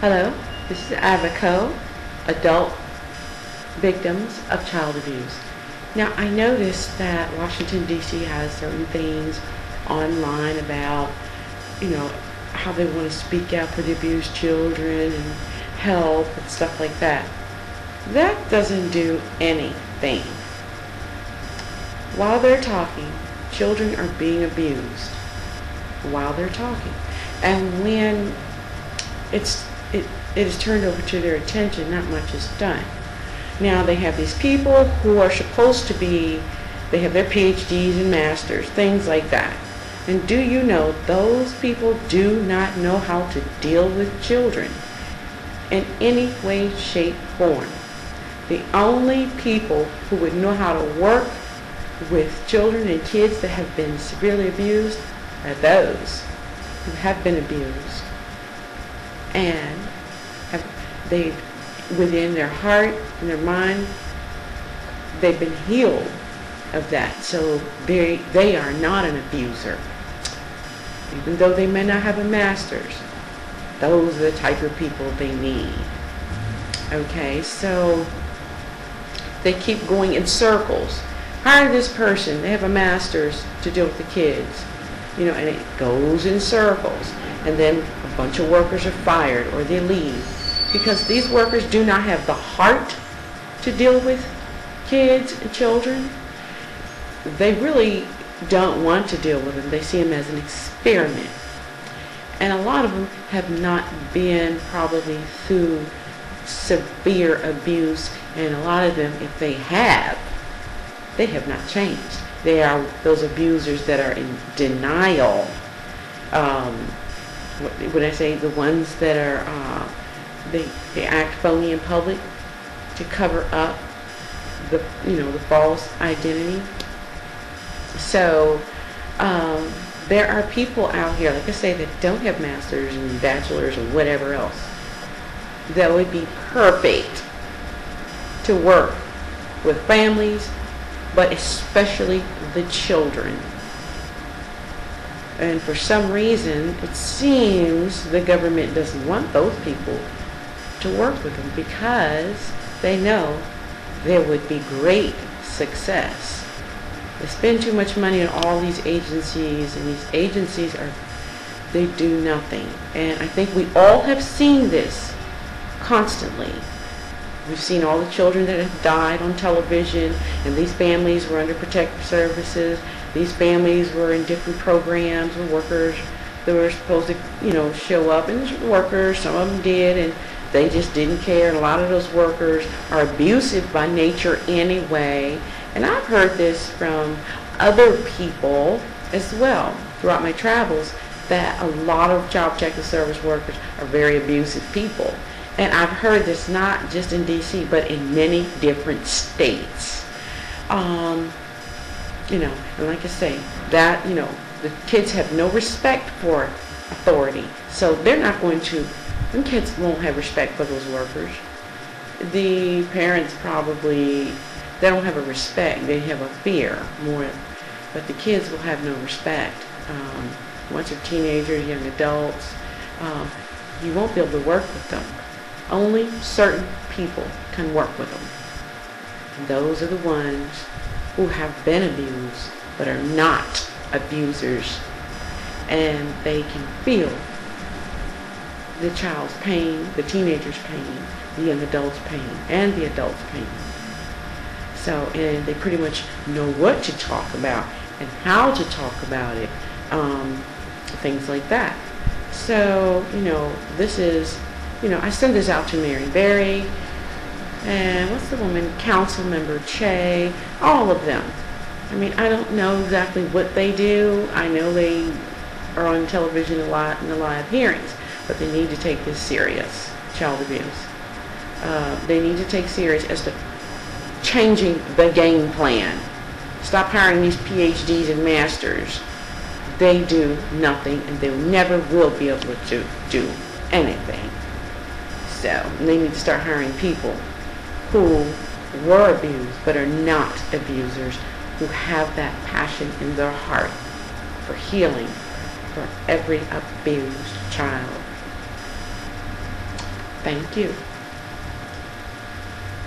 Hello, this is Abaco, adult victims of child abuse. Now, I noticed that Washington, D.C. has certain things online about, how they want to speak out for the abused children and help and stuff like that. That doesn't do anything. While they're talking, children are being abused while they're talking. And when it is turned over to their attention, not much is done. Now they have these people who are supposed to be, they have their PhDs and masters, things like that. And do you know those people do not know how to deal with children in any way, shape, form. The only people who would know how to work with children and kids that have been severely abused are those who have been abused and they, within their heart and their mind, they've been healed of that. So they are not an abuser. Even though they may not have a master's, those are the type of people they need. Okay, so they keep going in circles. Hire this person, they have a master's to deal with the kids. And it goes in circles. And then a bunch of workers are fired or they leave. Because these workers do not have the heart to deal with kids and children. They really don't want to deal with them. They see them as an experiment. And a lot of them have not been probably through severe abuse. And a lot of them, if they have not changed. They are those abusers that are in denial. When I say the ones that are, they act phony in public to cover up the false identity. So there are people out here, like I say, that don't have masters and bachelors or whatever else that would be perfect to work with families, but especially the children. And for some reason, it seems the government doesn't want those people to work with them because they know there would be great success. They spend too much money on all these agencies, and these agencies they do nothing. And I think we all have seen this constantly. We've seen all the children that have died on television, and these families were under protective services. These families were in different programs with workers that were supposed to, show up, and workers, some of them did, and they just didn't care. And a lot of those workers are abusive by nature anyway. And I've heard this from other people as well throughout my travels, that a lot of child protective service workers are very abusive people. And I've heard this not just in D.C., but in many different states. And like I say, that, the kids have no respect for authority. So they're not going to, them kids won't have respect for those workers. The parents probably, they don't have a respect, they have a fear more, but the kids will have no respect. Once you're teenagers, young adults, you won't be able to work with them. Only certain people can work with them. And those are the ones who have been abused but are not abusers. And they can feel the child's pain, the teenager's pain, the young adult's pain, and the adult's pain. So, and they pretty much know what to talk about and how to talk about it, things like that. So, this is, I send this out to Mary Berry, and what's the woman, council member Che, all of them. I mean, I don't know exactly what they do. I know they are on television a lot in the live hearings, but they need to take this serious, child abuse. They need to take serious as to changing the game plan. Stop hiring these PhDs and masters. They do nothing, and they never will be able to do anything. So they need to start hiring people who were abused but are not abusers, who have that passion in their heart for healing for every abused child. Thank you.